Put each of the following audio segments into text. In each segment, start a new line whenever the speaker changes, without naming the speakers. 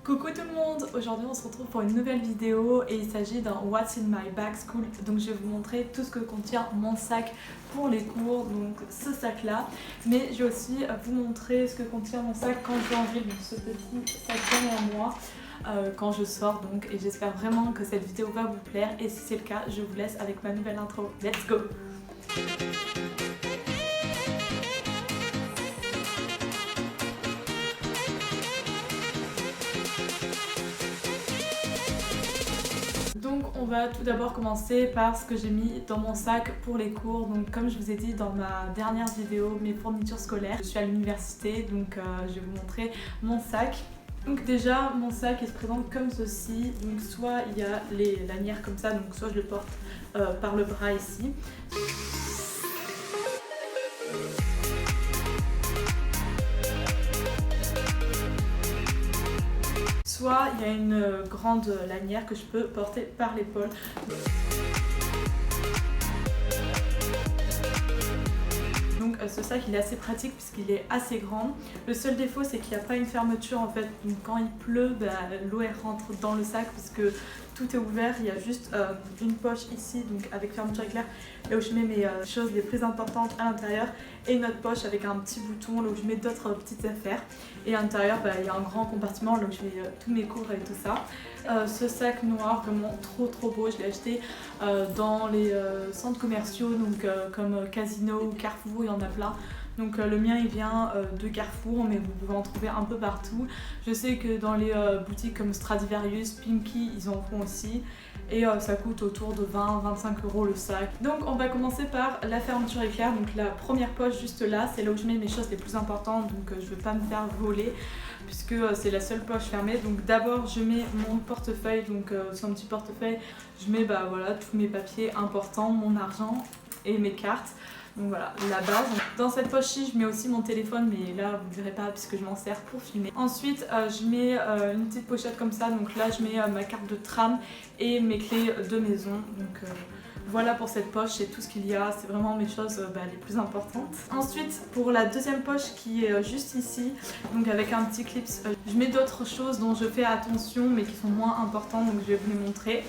Coucou tout le monde, aujourd'hui on se retrouve pour une nouvelle vidéo et il s'agit d'un What's in my bag school. Donc je vais vous montrer tout ce que contient mon sac pour les cours, donc ce sac là. Mais je vais aussi vous montrer ce que contient mon sac quand je vais en ville, donc ce petit sac derrière moi. Quand je sors donc, et j'espère vraiment que cette vidéo va vous plaire et si c'est le cas je vous laisse avec ma nouvelle intro. Let's go! Donc on va tout d'abord commencer par ce que j'ai mis dans mon sac pour les cours. Donc comme je vous ai dit dans ma dernière vidéo, mes fournitures scolaires. Je suis à l'université donc je vais vous montrer mon sac. Donc déjà mon sac il se présente comme ceci. Donc soit il y a les lanières comme ça, donc soit je le porte par le bras ici. Soit il y a une grande lanière que je peux porter par l'épaule. Donc ce sac il est assez pratique puisqu'il est assez grand. Le seul défaut c'est qu'il n'y a pas une fermeture en fait. Donc quand il pleut, l'eau elle rentre dans le sac puisque tout est ouvert. Il y a juste une poche ici donc avec fermeture éclair là où je mets mes choses les plus importantes à l'intérieur et une autre poche avec un petit bouton là où je mets d'autres petites affaires. Et à l'intérieur il y a un grand compartiment là où je mets tous mes cours et tout ça. Ce sac noir vraiment trop beau, je l'ai acheté dans les centres commerciaux donc comme Casino ou Carrefour, il y en a plein. Donc le mien il vient de Carrefour mais vous pouvez en trouver un peu partout. Je sais que dans les boutiques comme Stradivarius, Pinky ils en font aussi. Et ça coûte autour de 20-25 € le sac. Donc on va commencer par la fermeture éclair. Donc la première poche juste là, c'est là où je mets mes choses les plus importantes. Donc je ne vais pas me faire voler puisque c'est la seule poche fermée. Donc d'abord je mets mon portefeuille. Donc sur un petit portefeuille je mets voilà, tous mes papiers importants, mon argent et mes cartes. Donc voilà, la base. Dans cette poche-ci, je mets aussi mon téléphone, mais là, vous ne verrez pas puisque je m'en sers pour filmer. Ensuite, je mets une petite pochette comme ça. Donc là, je mets ma carte de tram et mes clés de maison. Donc voilà pour cette poche, c'est tout ce qu'il y a. C'est vraiment mes choses les plus importantes. Ensuite, pour la deuxième poche qui est juste ici, donc avec un petit clip, je mets d'autres choses dont je fais attention, mais qui sont moins importantes. Donc je vais vous les montrer.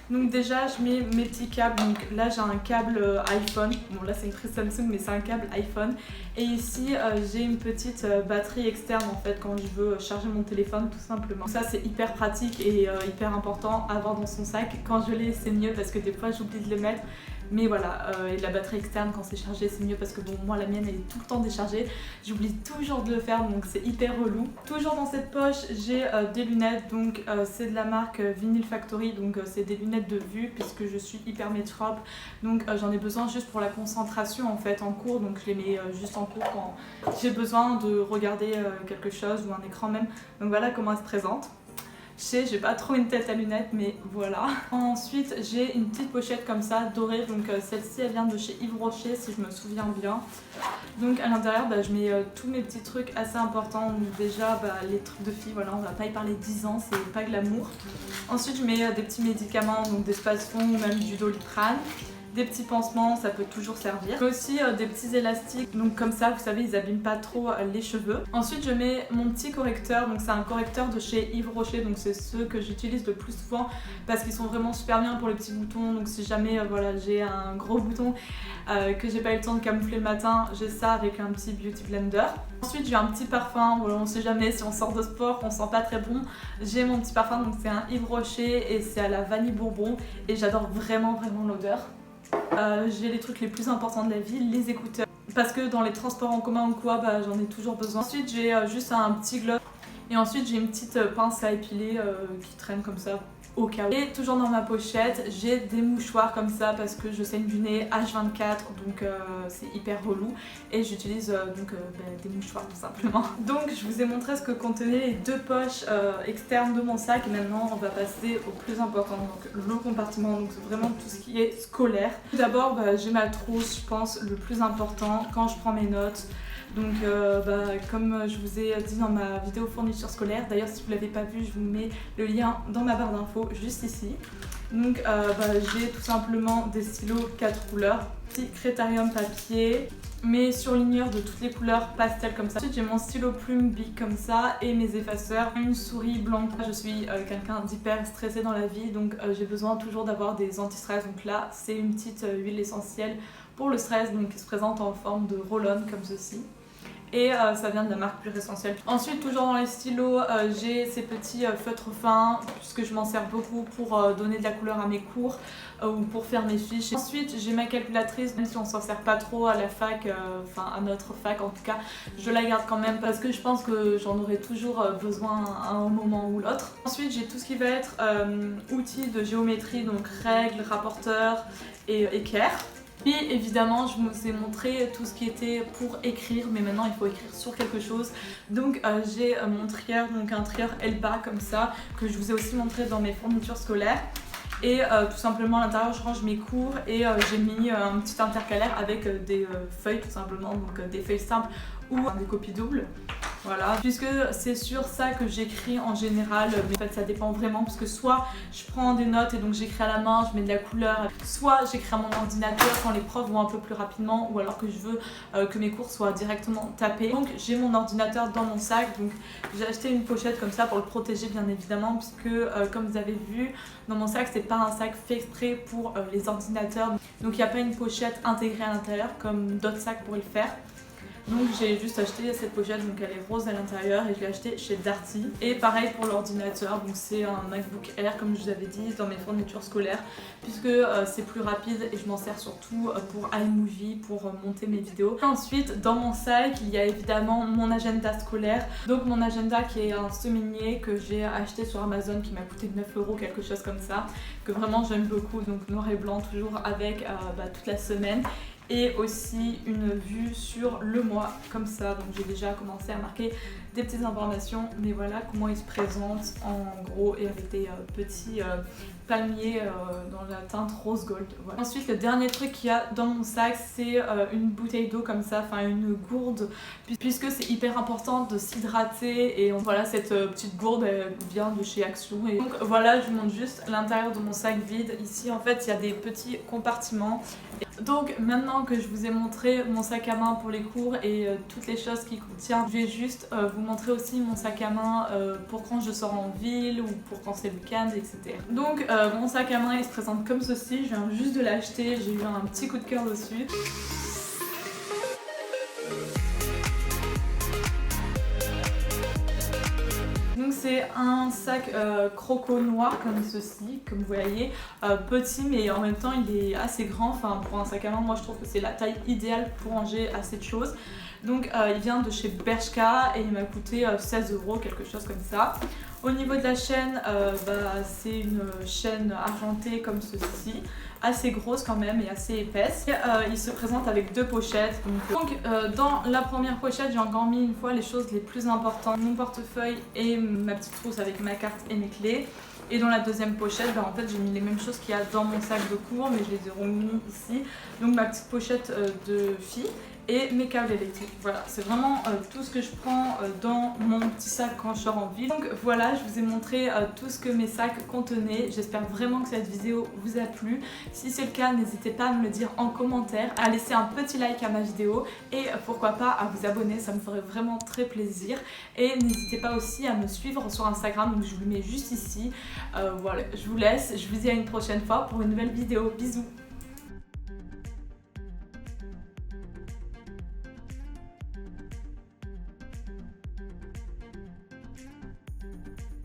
Donc déjà je mets mes petits câbles, donc là j'ai un câble iPhone, bon là c'est une prise Samsung mais c'est un câble iPhone. Et ici j'ai une petite batterie externe en fait quand je veux charger mon téléphone tout simplement. Donc ça c'est hyper pratique et hyper important à avoir dans son sac. Quand je l'ai c'est mieux parce que des fois j'oublie de le mettre. Mais voilà, et la batterie externe quand c'est chargé c'est mieux parce que bon moi la mienne elle est tout le temps déchargée. J'oublie toujours de le faire donc c'est hyper relou. Toujours dans cette poche j'ai des lunettes, donc c'est de la marque Vinyl Factory. Donc c'est des lunettes de vue puisque je suis hyper métrope. Donc j'en ai besoin juste pour la concentration en fait en cours. Donc je les mets juste en cours quand j'ai besoin de regarder quelque chose ou un écran même. Donc voilà comment elle se présente. Je sais, j'ai pas trop une tête à lunettes, mais voilà. Ensuite, j'ai une petite pochette comme ça, dorée. Donc celle-ci, elle vient de chez Yves Rocher, si je me souviens bien. Donc à l'intérieur, je mets tous mes petits trucs assez importants. Donc déjà, les trucs de filles, voilà, on va pas y parler 10 ans, c'est pas glamour. Ensuite, je mets des petits médicaments, donc des Spasfon ou même du Doliprane. Des petits pansements, ça peut toujours servir. Mais aussi des petits élastiques, donc comme ça, vous savez, ils abîment pas trop les cheveux. Ensuite, je mets mon petit correcteur, donc c'est un correcteur de chez Yves Rocher, donc c'est ceux que j'utilise le plus souvent parce qu'ils sont vraiment super bien pour les petits boutons. Donc si jamais voilà, j'ai un gros bouton que j'ai pas eu le temps de camoufler le matin, j'ai ça avec un petit beauty blender. Ensuite, j'ai un petit parfum, voilà, on sait jamais si on sort de sport, on sent pas très bon. J'ai mon petit parfum, donc c'est un Yves Rocher et c'est à la vanille bourbon et j'adore vraiment l'odeur. J'ai les trucs les plus importants de la vie, les écouteurs, parce que dans les transports en commun ou quoi, j'en ai toujours besoin. Ensuite j'ai juste un petit gloss et ensuite j'ai une petite pince à épiler qui traîne comme ça au cas où. Et toujours dans ma pochette j'ai des mouchoirs comme ça parce que je saigne du nez H24 donc c'est hyper relou et j'utilise des mouchoirs tout simplement. Donc je vous ai montré ce que contenaient les deux poches externes de mon sac et maintenant on va passer au plus important, donc le compartiment, donc c'est vraiment tout ce qui est scolaire. Tout d'abord j'ai ma trousse, je pense le plus important quand je prends mes notes. Donc comme je vous ai dit dans ma vidéo fourniture scolaire, d'ailleurs si vous ne l'avez pas vu je vous mets le lien dans ma barre d'infos juste ici. Donc j'ai tout simplement des stylos 4 couleurs, petit crétarium papier, mes surligneurs de toutes les couleurs pastel comme ça. Ensuite j'ai mon stylo plume Bic comme ça et mes effaceurs, une souris blanche. Je suis quelqu'un d'hyper stressé dans la vie, donc j'ai besoin toujours d'avoir des anti-stress. Donc là c'est une petite huile essentielle pour le stress, donc qui se présente en forme de roll-on comme ceci. Et ça vient de la marque Pure Essentielle. Ensuite, toujours dans les stylos, j'ai ces petits feutres fins puisque je m'en sers beaucoup pour donner de la couleur à mes cours ou pour faire mes fiches. Ensuite, j'ai ma calculatrice, même si on s'en sert pas trop à la fac, enfin à notre fac en tout cas, je la garde quand même parce que je pense que j'en aurai toujours besoin à un moment ou l'autre. Ensuite, j'ai tout ce qui va être outils de géométrie, donc règles, rapporteurs et équerres. Et évidemment je vous ai montré tout ce qui était pour écrire, mais maintenant il faut écrire sur quelque chose. Donc j'ai mon trieur, donc un trieur Elba comme ça, que je vous ai aussi montré dans mes fournitures scolaires. Et tout simplement à l'intérieur je range mes cours et j'ai mis un petit intercalaire avec des feuilles tout simplement, donc des feuilles simples ou des copies doubles. Voilà, puisque c'est sur ça que j'écris en général, mais en fait ça dépend vraiment parce que soit je prends des notes et donc j'écris à la main, je mets de la couleur, soit j'écris à mon ordinateur quand les profs vont un peu plus rapidement ou alors que je veux que mes cours soient directement tapés. Donc j'ai mon ordinateur dans mon sac, donc j'ai acheté une pochette comme ça pour le protéger bien évidemment puisque comme vous avez vu dans mon sac c'est pas un sac fait exprès pour les ordinateurs, donc il n'y a pas une pochette intégrée à l'intérieur comme d'autres sacs pourraient le faire. Donc j'ai juste acheté cette pochette, donc elle est rose à l'intérieur et je l'ai acheté chez Darty. Et pareil pour l'ordinateur, donc c'est un MacBook Air comme je vous avais dit dans mes fournitures scolaires puisque c'est plus rapide et je m'en sers surtout pour iMovie, pour monter mes vidéos. Et ensuite dans mon sac il y a évidemment mon agenda scolaire, donc mon agenda qui est un semainier que j'ai acheté sur Amazon qui m'a coûté 9 €, quelque chose comme ça, que vraiment j'aime beaucoup, donc noir et blanc toujours avec toute la semaine. Et aussi une vue sur le mois comme ça, donc j'ai déjà commencé à marquer des petites informations, mais voilà comment il se présente en gros et avec des petits palmiers dans la teinte rose gold. Voilà. Ensuite le dernier truc qu'il y a dans mon sac c'est une bouteille d'eau comme ça, enfin une gourde, puisque c'est hyper important de s'hydrater et voilà cette petite gourde elle vient de chez Action. Et donc voilà, je vous montre juste l'intérieur de mon sac vide. Ici en fait il y a des petits compartiments. Donc maintenant que je vous ai montré mon sac à main pour les cours et toutes les choses qu'il contient, je vais juste vous montrer aussi mon sac à main pour quand je sors en ville ou pour quand c'est le week-end, etc. Donc mon sac à main il se présente comme ceci, je viens juste de l'acheter, j'ai eu un petit coup de cœur dessus. Donc c'est un sac croco noir comme ceci, comme vous voyez, petit mais en même temps il est assez grand, enfin pour un sac à main moi je trouve que c'est la taille idéale pour ranger assez de choses. Donc il vient de chez Bershka et il m'a coûté 16 €, quelque chose comme ça. Au niveau de la chaîne, c'est une chaîne argentée comme ceci, assez grosse quand même et assez épaisse. Et, il se présente avec deux pochettes. Donc dans la première pochette, j'ai encore mis une fois les choses les plus importantes, mon portefeuille et ma petite trousse avec ma carte et mes clés. Et dans la deuxième pochette, en fait j'ai mis les mêmes choses qu'il y a dans mon sac de cours, mais je les ai remis ici. Donc ma petite pochette de fille et mes câbles électriques. Voilà, c'est vraiment tout ce que je prends dans mon petit sac quand je sors en ville. Donc voilà, je vous ai montré tout ce que mes sacs contenaient. J'espère vraiment que cette vidéo vous a plu. Si c'est le cas, n'hésitez pas à me le dire en commentaire, à laisser un petit like à ma vidéo et pourquoi pas à vous abonner, ça me ferait vraiment très plaisir. Et n'hésitez pas aussi à me suivre sur Instagram, donc je vous le mets juste ici. Voilà, je vous laisse, je vous dis à une prochaine fois pour une nouvelle vidéo. Bisous!